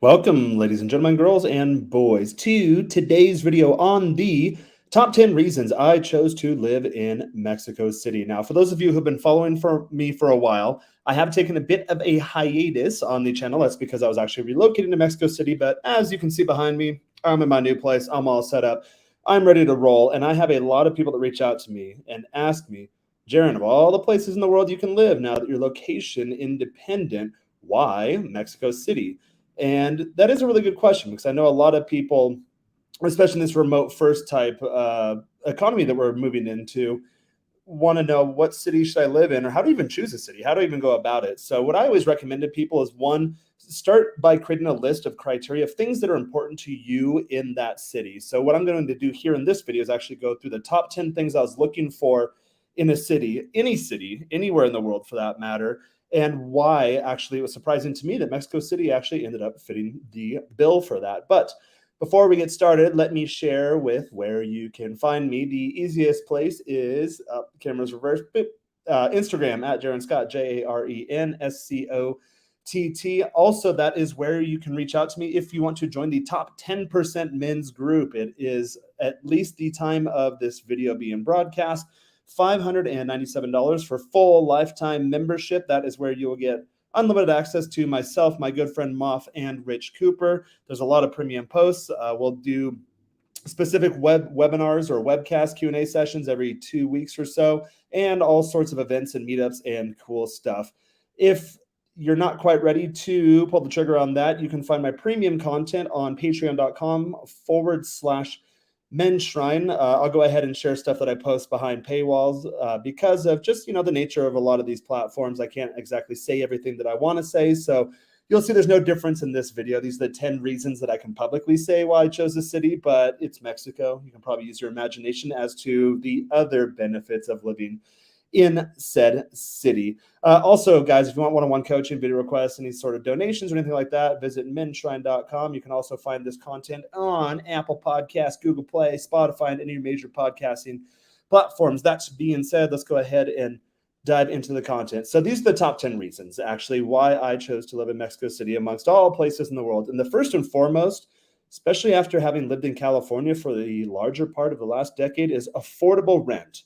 Welcome, ladies and gentlemen, girls and boys, to today's video on the top 10 reasons I chose to live in Mexico City. Now, for those of you who've been following me for a while, I have taken a bit of a hiatus on the channel. That's because I was actually relocating to Mexico City, but as you can see behind me, I'm in my new place. I'm all set up. I'm ready to roll, and I have a lot of people that reach out to me and ask me, Jaron, of all the places in the world you can live now that you're location independent, why Mexico City? And that is a really good question because I know a lot of people, especially in this remote first type economy that we're moving into, want to know what city should I live in or how to even choose a city? How do I even go about it? So what I always recommend to people is one, start by creating a list of criteria of things that are important to you in that city. So what I'm going to do here in this video is actually go through the top 10 things I was looking for in a city, any city, anywhere in the world for that matter, and why actually it was surprising to me that Mexico City actually ended up fitting the bill for that. But before we get started, let me share with where you can find me. The easiest place is camera's reversed. Instagram at Jaron Scott, JarenScott. Also, that is where you can reach out to me if you want to join the top 10% men's group. It is at least the time of this video being broadcast. $597 for full lifetime membership. That is where you will get unlimited access to myself, my good friend Moff, and Rich Cooper. There's a lot of premium posts. We'll do specific webinars or webcast Q&A sessions every 2 weeks or so, and all sorts of events and meetups and cool stuff. If you're not quite ready to pull the trigger on that, you can find my premium content on patreon.com/MENSHRINE. I'll go ahead and share stuff that I post behind paywalls because of just, the nature of a lot of these platforms. I can't exactly say everything that I want to say. So you'll see there's no difference in this video. These are the 10 reasons that I can publicly say why I chose the city, but it's Mexico. You can probably use your imagination as to the other benefits of living in said city. Also, guys, if you want one-on-one coaching, video requests, any sort of donations or anything like that, visit MENSHRINE.com. You can also find this content on Apple Podcasts, Google Play, Spotify, and any major podcasting platforms. That being said, let's go ahead and dive into the content. So these are the top 10 reasons, actually, why I chose to live in Mexico City amongst all places in the world. And the first and foremost, especially after having lived in California for the larger part of the last decade, is affordable rent.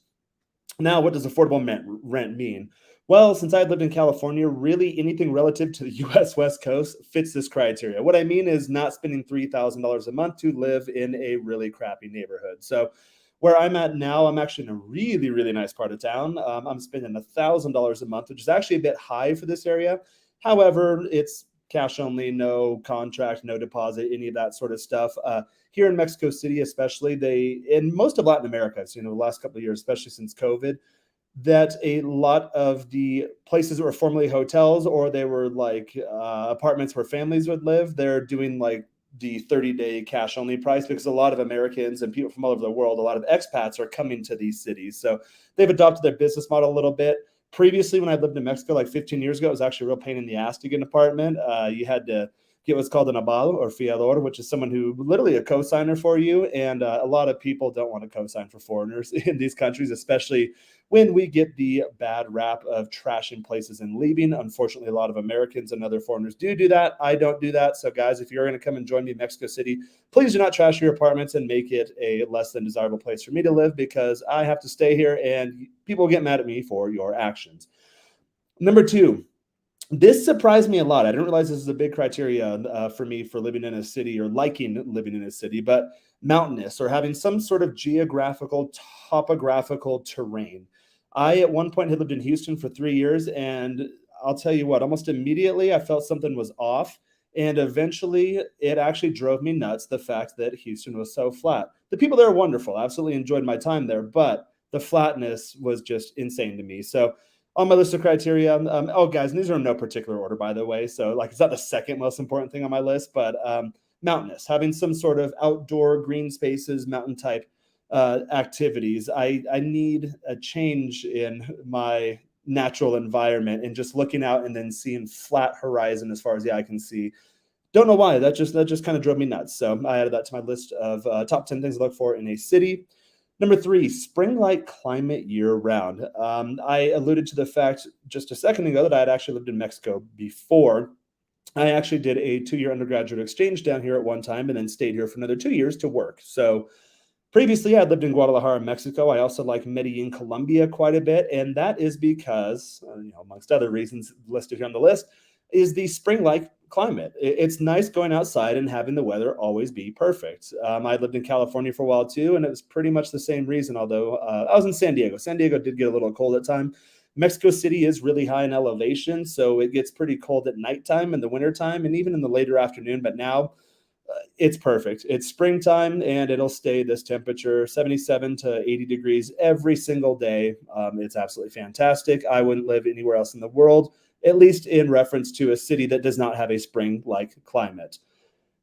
Now, what does affordable rent mean? Well, since I lived in California, really anything relative to the U.S. West Coast fits this criteria. What I mean is not spending $3,000 a month to live in a really crappy neighborhood. So where I'm at now, I'm actually in a really, really nice part of town. I'm spending $1,000 a month, which is actually a bit high for this area. However, it's cash only, no contract, no deposit, any of that sort of stuff. Here in Mexico City, especially, in most of Latin America, so, the last couple of years, especially since COVID, that a lot of the places that were formerly hotels or they were like apartments where families would live, they're doing like the 30-day cash only price because a lot of Americans and people from all over the world, a lot of expats are coming to these cities. So they've adopted their business model a little bit. Previously, when I lived in Mexico like 15 years ago, it was actually a real pain in the ass to get an apartment. You had to get what's called an aval or fiador, which is someone who literally a co-signer for you. And a lot of people don't want to co-sign for foreigners in these countries, especially when we get the bad rap of trashing places and leaving. Unfortunately, a lot of Americans and other foreigners do that. I don't do that. So guys, if you're going to come and join me in Mexico City, please do not trash your apartments and make it a less than desirable place for me to live because I have to stay here and people get mad at me for your actions. Number two, this surprised me a lot. I didn't realize this is a big criteria for me for living in a city or liking living in a city, but mountainous or having some sort of geographical, topographical terrain. I, at one point, had lived in Houston for 3 years, and I'll tell you what, almost immediately I felt something was off, and eventually it actually drove me nuts, the fact that Houston was so flat. The people there are wonderful. I absolutely enjoyed my time there, but the flatness was just insane to me. So on my list of criteria, guys, and these are in no particular order, by the way. So, it's not the second most important thing on my list, but mountainous, having some sort of outdoor green spaces, mountain type activities. I need a change in my natural environment and just looking out and then seeing flat horizon as far as the eye can see. Don't know why. That just kind of drove me nuts. So I added that to my list of top 10 things to look for in a city. Number three, spring-like climate year-round. I alluded to the fact just a second ago that I had actually lived in Mexico before. I actually did a 2-year undergraduate exchange down here at one time and then stayed here for another 2 years to work. So previously, I lived in Guadalajara, Mexico. I also like Medellin, Colombia quite a bit, and that is because, amongst other reasons listed here on the list, is the spring-like climate. It's nice going outside and having the weather always be perfect. I lived in California for a while too, and it was pretty much the same reason. Although I was in San Diego. San Diego did get a little cold at time. Mexico City is really high in elevation, so it gets pretty cold at nighttime in the wintertime and even in the later afternoon. But now it's perfect. It's springtime and it'll stay this temperature, 77 to 80 degrees every single day. It's absolutely fantastic. I wouldn't live anywhere else in the world, at least in reference to a city that does not have a spring-like climate.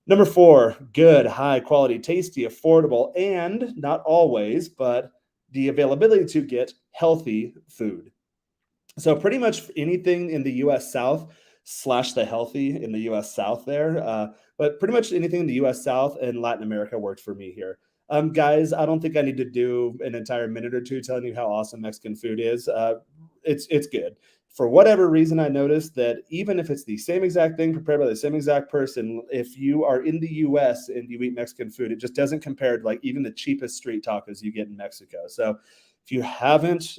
Number 4, good, high quality, tasty, affordable, and not always, but the availability to get healthy food. So pretty much anything in the U.S. South slash the healthy in the U.S. South there, but pretty much anything in the U.S. South and Latin America worked for me here. Guys, I don't think I need to do an entire minute or two telling you how awesome Mexican food is. It's good. For whatever reason, I noticed that even if it's the same exact thing prepared by the same exact person, if you are in the U.S. and you eat Mexican food, it just doesn't compare to like even the cheapest street tacos you get in Mexico. So if you haven't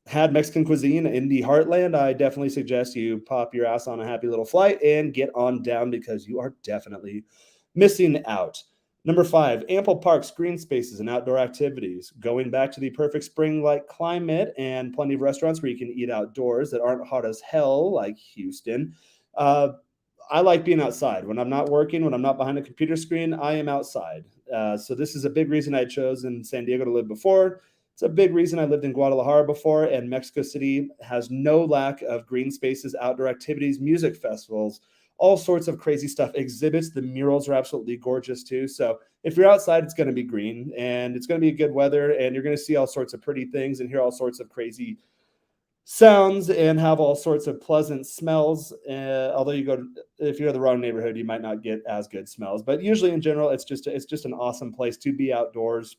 had Mexican cuisine in the heartland, I definitely suggest you pop your ass on a happy little flight and get on down because you are definitely missing out. Number 5, ample parks, green spaces, and outdoor activities. Going back to the perfect spring-like climate and plenty of restaurants where you can eat outdoors that aren't hot as hell, like Houston. Uh, I like being outside. When I'm not working, when I'm not behind a computer screen, I am outside. So this is a big reason I chose in San Diego to live before. It's a big reason I lived in Guadalajara before, and Mexico City has no lack of green spaces, outdoor activities, music festivals, all sorts of crazy stuff, exhibits. The murals are absolutely gorgeous too. So if you're outside, it's going to be green and it's going to be good weather, and you're going to see all sorts of pretty things and hear all sorts of crazy sounds and have all sorts of pleasant smells. Although if you're in the wrong neighborhood, you might not get as good smells. But usually, in general, it's just an awesome place to be outdoors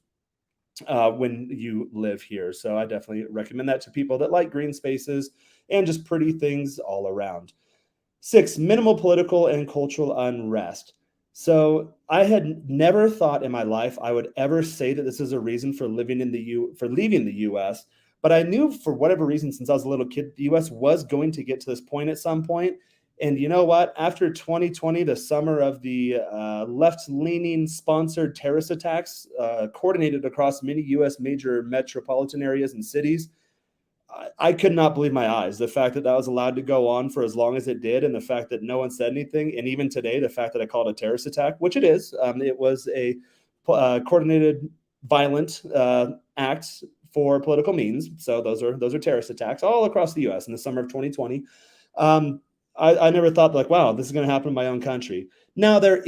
when you live here. So I definitely recommend that to people that like green spaces and just pretty things all around. 6, minimal political and cultural unrest. So I had never thought in my life I would ever say that this is a reason for leaving the US, but I knew for whatever reason since I was a little kid the US was going to get to this point at some point. And you know what? After 2020, the summer of the left-leaning sponsored terrorist attacks coordinated across many U.S. major metropolitan areas and cities, I could not believe my eyes. The fact that that was allowed to go on for as long as it did, and the fact that no one said anything, and even today, the fact that I called it a terrorist attack, which it is, it was a coordinated, violent act for political means. So those are terrorist attacks all across the U.S. in the summer of 2020. Um, I never thought like, wow, this is going to happen in my own country. Now there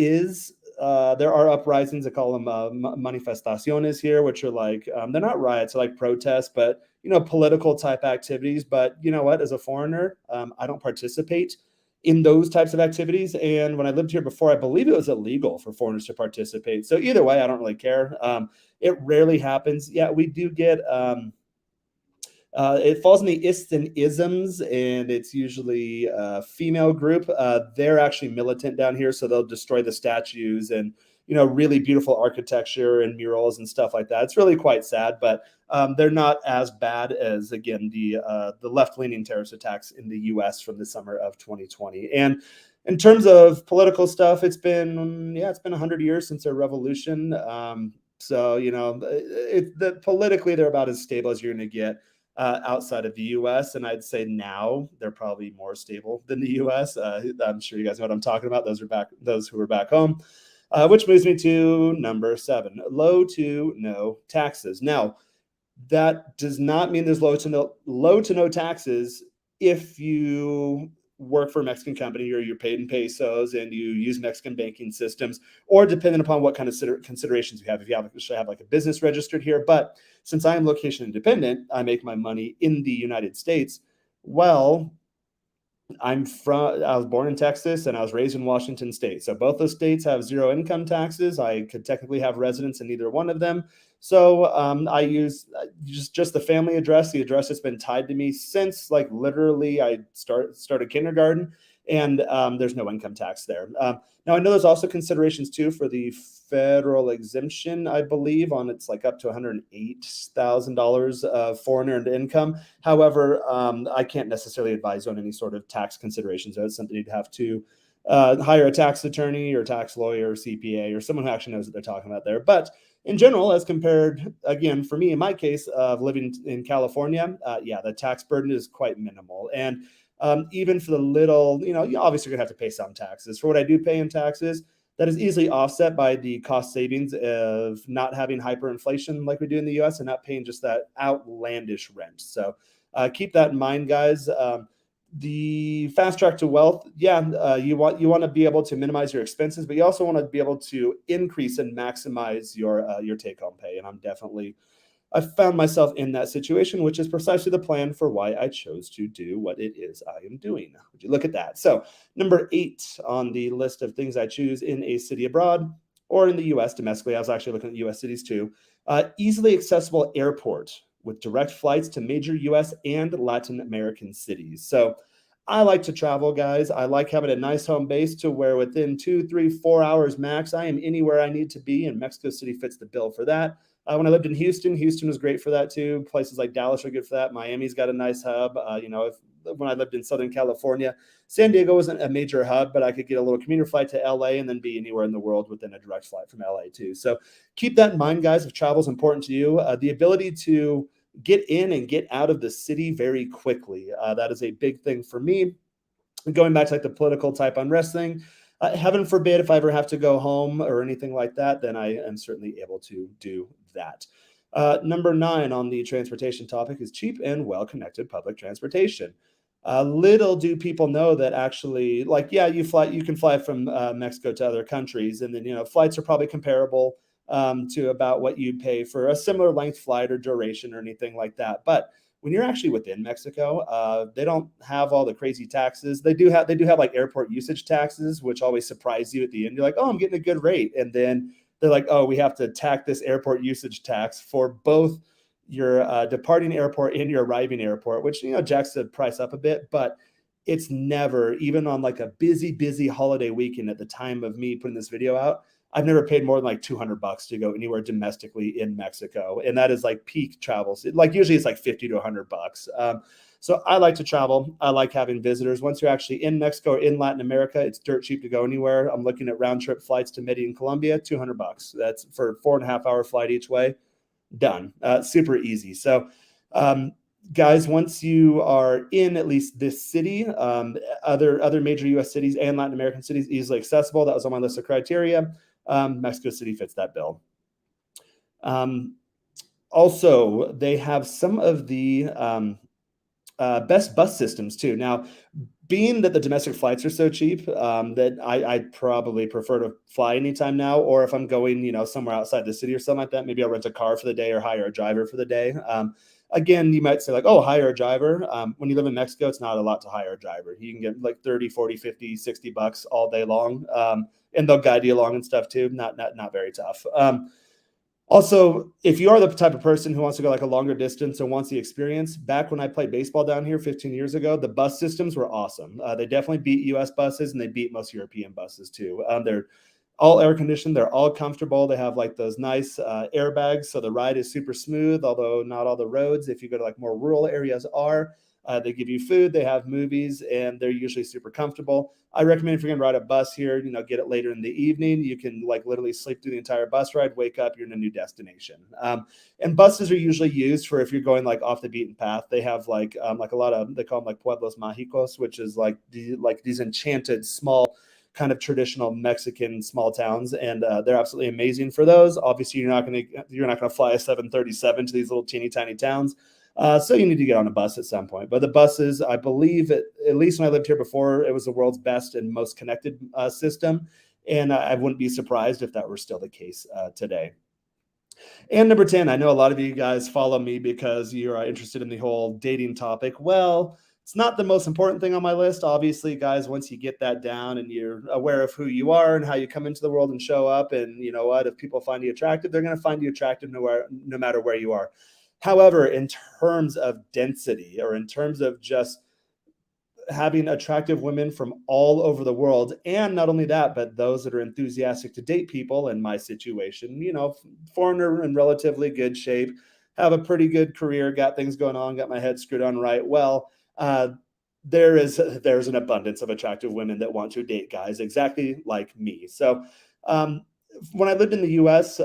are uprisings. I call them manifestaciones here, which are like they're not riots, they're like protests, but political type activities. But you know what? As a foreigner, I don't participate in those types of activities. And when I lived here before, I believe it was illegal for foreigners to participate. So either way, I don't really care. It rarely happens. Yeah, we do get. It falls in the ists and isms, and it's usually a female group. They're actually militant down here, so they'll destroy the statues and really beautiful architecture and murals and stuff like that. It's really quite sad, but they're not as bad as again the left-leaning terrorist attacks in the U.S. from the summer of 2020. And in terms of political stuff, it's been 100 years since a revolution. So politically they're about as stable as you're going to get outside of the U.S. And I'd say now they're probably more stable than the U.S. I'm sure you guys know what I'm talking about. Those who are back home, which moves me to number 7, low to no taxes. Now, that does not mean there's low to no taxes if you work for a Mexican company or you're paid in pesos and you use Mexican banking systems, or depending upon what kind of considerations you have. If you have like a business registered here, but since I am location independent, I make my money in the United States. Well, I was born in Texas and I was raised in Washington State. So both those states have zero income taxes. I could technically have residence in either one of them. So I use just the family address, the address that's been tied to me since like literally I started kindergarten. and there's no income tax there. Now, I know there's also considerations too for the federal exemption, I believe, on it's like up to $108,000 of foreign earned income. However, I can't necessarily advise on any sort of tax considerations. It's something you'd have to hire a tax attorney or tax lawyer or CPA or someone who actually knows what they're talking about there. But in general, as compared, again, for me, in my case of living in California, yeah, the tax burden is quite minimal. And even for the little, you obviously are going to have to pay some taxes. For what I do pay in taxes, that is easily offset by the cost savings of not having hyperinflation like we do in the US and not paying just that outlandish rent. So keep that in mind, guys. The fast track to wealth, yeah, you want to be able to minimize your expenses, but you also want to be able to increase and maximize your take home pay. And I found myself in that situation, which is precisely the plan for why I chose to do what it is I am doing. Would you look at that? So number 8 on the list of things I choose in a city abroad or in the US domestically, I was actually looking at US cities too, easily accessible airport with direct flights to major US and Latin American cities. So I like to travel, guys. I like having a nice home base to where within 2, 3, 4 hours max, I am anywhere I need to be, and Mexico City fits the bill for that. When I lived in Houston was great for that too. Places like Dallas are good for that. Miami's got a nice hub. When I lived in Southern California, San Diego wasn't a major hub, but I could get a little commuter flight to LA and then be anywhere in the world within a direct flight from LA too. So keep that in mind, guys. If travel is important to you, the ability to get in and get out of the city very quickly. That is a big thing for me. Going back to like the political type unrest thing, heaven forbid if I ever have to go home or anything like that, then I am certainly able to do that. Number 9 on the transportation topic is cheap and well-connected public transportation. Little do people know that actually, like, yeah, you can fly from Mexico to other countries, and then flights are probably comparable to about what you pay for a similar length flight or duration or anything like that. But when you're actually within Mexico, they don't have all the crazy taxes. They do have like airport usage taxes, which always surprise you at the end. You're like, oh, I'm getting a good rate, and then they're like, oh, we have to tack this airport usage tax for both your departing airport and your arriving airport, which jacks the price up a bit, but it's never, even on like a busy holiday weekend at the time of me putting this video out, I've never paid more than like $200 to go anywhere domestically in Mexico. And that is like peak travels. Like usually it's like $50 to $100. So I like to travel. I like having visitors. Once you're actually in Mexico or in Latin America, it's dirt cheap to go anywhere. I'm looking at round trip flights to Medellin, Colombia, $200. That's for a 4.5-hour flight each way. Done. Super easy. So, guys, once you are in at least this city, other major U.S. cities and Latin American cities easily accessible. That was on my list of criteria. Mexico City fits that bill. Also, they have some of the best bus systems too. Now, being that the domestic flights are so cheap, that I'd probably prefer to fly anytime now, or if I'm going, somewhere outside the city or something like that, maybe I'll rent a car for the day or hire a driver for the day. Again, you might say like, oh, hire a driver. When you live in Mexico, it's not a lot to hire a driver. You can get like 30, 40, 50, $60 all day long. And they'll guide you along and stuff too. Not very tough. Also, if you are the type of person who wants to go like a longer distance and wants the experience, back when I played baseball down here 15 years ago, the bus systems were awesome. They definitely beat US buses and they beat most European buses too. They're all air conditioned. They're all comfortable. They have like those nice airbags. So the ride is super smooth, although not all the roads, if you go to like more rural areas, are. They give you food, they have movies, and they're usually super comfortable. I recommend if you're going to ride a bus here, get it later in the evening. You can like literally sleep through the entire bus ride, wake up, you're in a new destination. And buses are usually used for if you're going like off the beaten path. They have like a lot of, they call them like pueblos mágicos, which is like these enchanted small kind of traditional Mexican small towns, and they're absolutely amazing for those. Obviously, you're not going to fly a 737 to these little teeny tiny towns. So you need to get on a bus at some point. But the buses, I believe, at least when I lived here before, it was the world's best and most connected system. And I wouldn't be surprised if that were still the case today. And number 10, I know a lot of you guys follow me because you're interested in the whole dating topic. Well, it's not the most important thing on my list. Obviously, guys, once you get that down and you're aware of who you are and how you come into the world and show up, and you know what, if people find you attractive, they're going to find you attractive no matter where you are. However, in terms of density or in terms of just having attractive women from all over the world. And not only that, but those that are enthusiastic to date people in my situation, you know, foreigner in relatively good shape, have a pretty good career, got things going on, got my head screwed on right. Well, there's an abundance of attractive women that want to date guys exactly like me. So um, when I lived in the U.S.,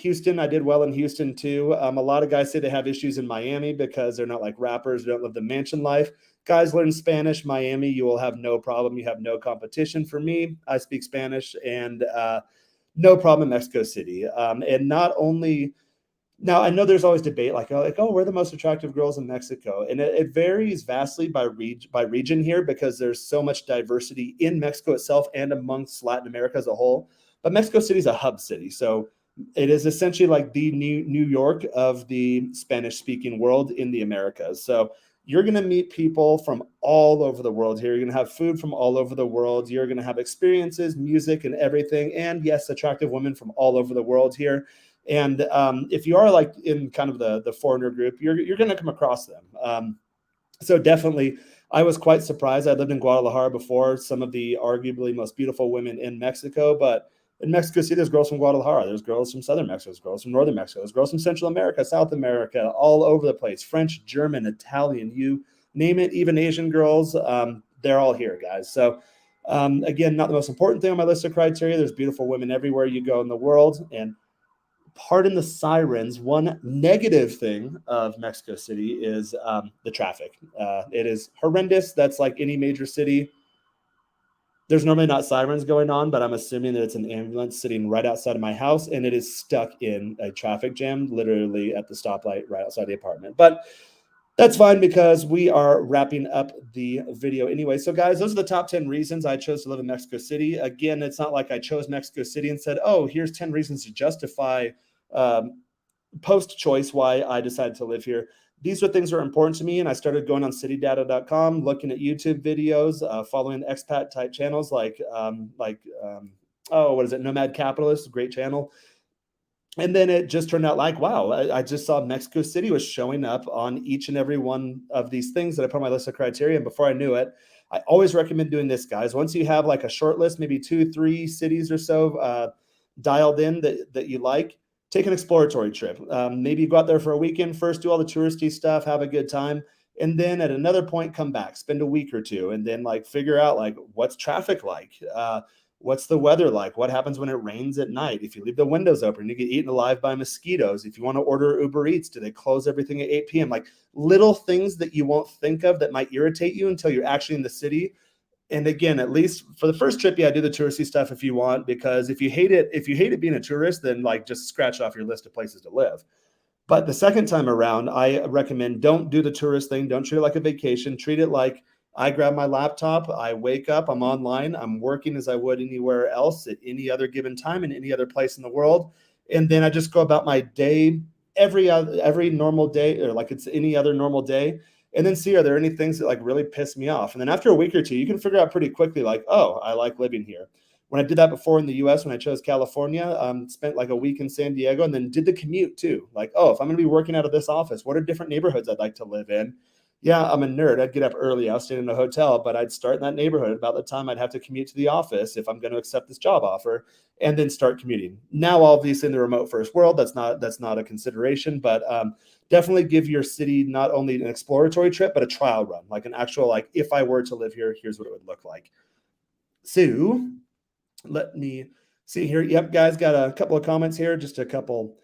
Houston, I did well in Houston too. A lot of guys say they have issues in Miami because they're not like rappers, they don't live the mansion life. Guys learn Spanish, Miami, you will have no problem. You have no competition. For me, I speak Spanish, and no problem in Mexico City. And not only now, I know there's always debate, like, we're the most attractive girls in Mexico, and it varies vastly by region here because there's so much diversity in Mexico itself and amongst Latin America as a whole. But Mexico City is a hub city, so it is essentially like the New York of the Spanish-speaking world in the Americas. So you're going to meet people from all over the world here. You're going to have food from all over the world. You're going to have experiences, music, and everything. And yes, attractive women from all over the world here. And if you are like in kind of the foreigner group, you're going to come across them. So definitely, I was quite surprised. I lived in Guadalajara before, some of the arguably most beautiful women in Mexico, but in Mexico City, there's girls from Guadalajara, there's girls from Southern Mexico, there's girls from Northern Mexico, there's girls from Central America, South America, all over the place. French, German, Italian, you name it, even Asian girls, they're all here, guys. So again, not the most important thing on my list of criteria. There's beautiful women everywhere you go in the world. And pardon the sirens, one negative thing of Mexico City is the traffic. It is horrendous. That's like any major city. There's normally not sirens going on, but I'm assuming that it's an ambulance sitting right outside of my house, and it is stuck in a traffic jam, literally at the stoplight right outside the apartment. But that's fine because we are wrapping up the video anyway. So guys, those are the top 10 reasons I chose to live in Mexico City. Again, it's not like I chose Mexico City and said, oh, here's 10 reasons to justify post-choice why I decided to live here. These are things that are important to me, and I started going on citydata.com, looking at YouTube videos, following expat type channels like Nomad Capitalist, great channel. And then it just turned out like, wow, I just saw Mexico City was showing up on each and every one of these things that I put on my list of criteria. And before I knew it, I always recommend doing this, guys. Once you have like a short list, maybe 2-3 cities or so dialed in that you like, take an exploratory trip. Maybe you go out there for a weekend first, do all the touristy stuff, have a good time. And then at another point, come back, spend a week or two, and then like figure out like what's traffic like? What's the weather like? What happens when it rains at night? If you leave the windows open, you get eaten alive by mosquitoes. If you want to order Uber Eats, do they close everything at 8 p.m.? Like little things that you won't think of that might irritate you until you're actually in the city. And again, at least for the first trip, yeah, do the touristy stuff if you want, because if you hate it being a tourist, then like just scratch off your list of places to live. But the second time around, I recommend don't do the tourist thing. Don't treat it like a vacation. Treat it like I grab my laptop, I wake up, I'm online, I'm working as I would anywhere else at any other given time in any other place in the world. And then I just go about my day every normal day, or like it's any other normal day. And then see, are there any things that like really piss me off? And then after a week or two, you can figure out pretty quickly, like, oh, I like living here. When I did that before in the US, when I chose California, spent like a week in San Diego and then did the commute too. Like, oh, if I'm going to be working out of this office, what are different neighborhoods I'd like to live in? Yeah, I'm a nerd. I'd get up early. I was staying in a hotel, but I'd start in that neighborhood about the time I'd have to commute to the office if I'm going to accept this job offer, and then start commuting. Now, obviously, in the remote first world, that's not a consideration, but definitely give your city not only an exploratory trip, but a trial run, like an actual, like, if I were to live here, here's what it would look like. So let me see here. Yep, guys, got a couple of comments here, just a couple.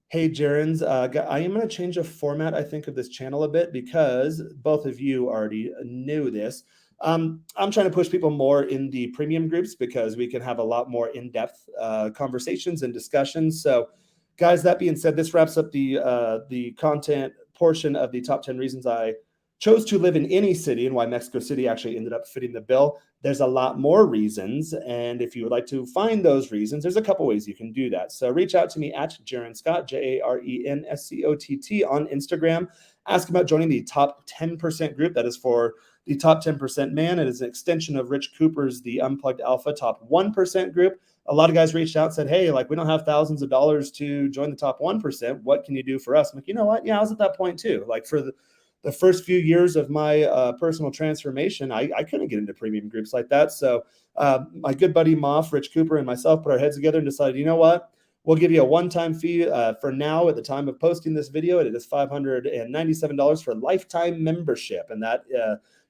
Hey, Jarens, I am going to change the format, I think, of this channel a bit because both of you already knew this. I'm trying to push people more in the premium groups because we can have a lot more in-depth conversations and discussions. So, guys, that being said, this wraps up the content portion of the top 10 reasons I chose to live in any city and why Mexico City actually ended up fitting the bill. There's a lot more reasons. And if you would like to find those reasons, there's a couple ways you can do that. So reach out to me at Jaren Scott, JarenScott on Instagram. Ask about joining the top 10% group. That is for the top 10% man. It is an extension of Rich Cooper's The Unplugged Alpha top 1% group. A lot of guys reached out and said, hey, like, we don't have thousands of dollars to join the top 1%. What can you do for us? I'm like, you know what? Yeah, I was at that point too. Like for the first few years of my personal transformation, I couldn't get into premium groups like that. So my good buddy Moff, Rich Cooper, and myself put our heads together and decided, you know what? We'll give you a one-time fee for now. At the time of posting this video, it is $597 for lifetime membership, and that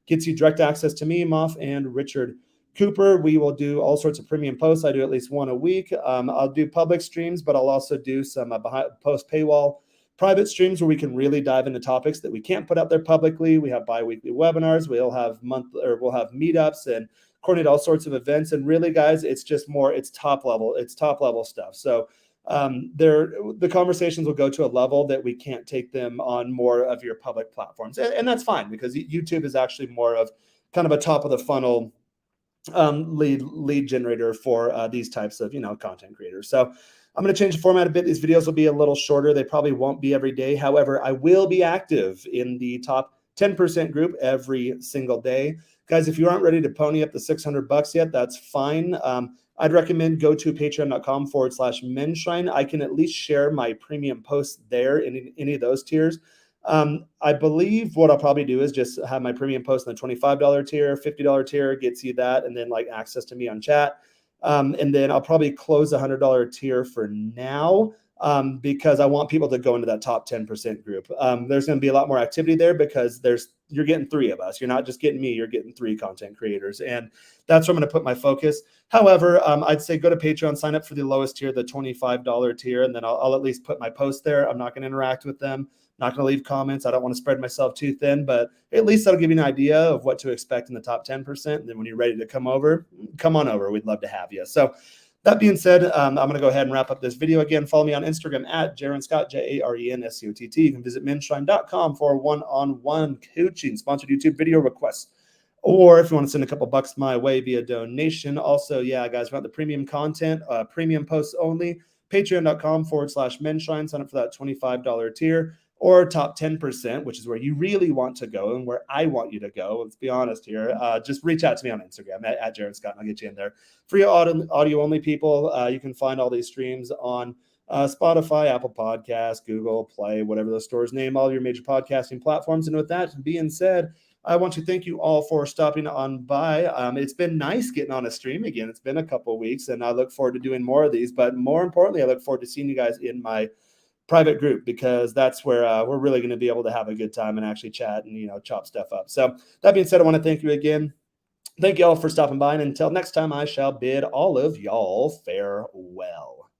gets you direct access to me, Moff, and Richard Cooper. We will do all sorts of premium posts. I do at least one a week. I'll do public streams, but I'll also do some post paywall private streams where we can really dive into topics that we can't put out there publicly. We have bi-weekly webinars. We'll have meetups and coordinate all sorts of events. And really, guys, it's just more, it's top level stuff. So the conversations will go to a level that we can't take them on more of your public platforms. And that's fine, because YouTube is actually more of kind of a top of the funnel lead generator for these types of, content creators. So I'm going to change the format a bit. These videos will be a little shorter. They probably won't be every day. However, I will be active in the top 10% group every single day. Guys, if you aren't ready to pony up the $600 yet, that's fine. I'd recommend go to patreon.com/MENSHRINE. I can at least share my premium posts there in any of those tiers. I believe what I'll probably do is just have my premium post in the $25 tier, $50 tier gets you that, and then like access to me on chat. And then I'll probably close the $100 tier for now, because I want people to go into that top 10% group. There's going to be a lot more activity there because you're getting three of us. You're not just getting me, you're getting three content creators. And that's where I'm going to put my focus. However, I'd say go to Patreon, sign up for the lowest tier, the $25 tier, and then I'll at least put my post there. I'm not going to interact with them. Not going to leave comments. I don't want to spread myself too thin, but at least that'll give you an idea of what to expect in the top 10%. And then when you're ready to come on over. We'd love to have you. So that being said, I'm going to go ahead and wrap up this video. Again, follow me on Instagram at Jaron Scott, JarenScott. You can visit menshrin.com for one-on-one coaching, sponsored YouTube video requests. Or if you want to send a couple bucks my way via donation. Also, yeah, guys, we want the premium content, premium posts only. Patreon.com/MENSHRINE. Sign up for that $25 tier. Or top 10%, which is where you really want to go and where I want you to go. Let's be honest here. Just reach out to me on Instagram at Jaron Scott, and I'll get you in there. Free audio only, people. You can find all these streams on Spotify, Apple Podcasts, Google Play, whatever those stores name, all your major podcasting platforms. And with that being said, I want to thank you all for stopping on by. It's been nice getting on a stream again. It's been a couple of weeks, and I look forward to doing more of these. But more importantly, I look forward to seeing you guys in my private group, because that's where we're really going to be able to have a good time and actually chat and, chop stuff up. So that being said, I want to thank you again. Thank you all for stopping by. And until next time, I shall bid all of y'all farewell.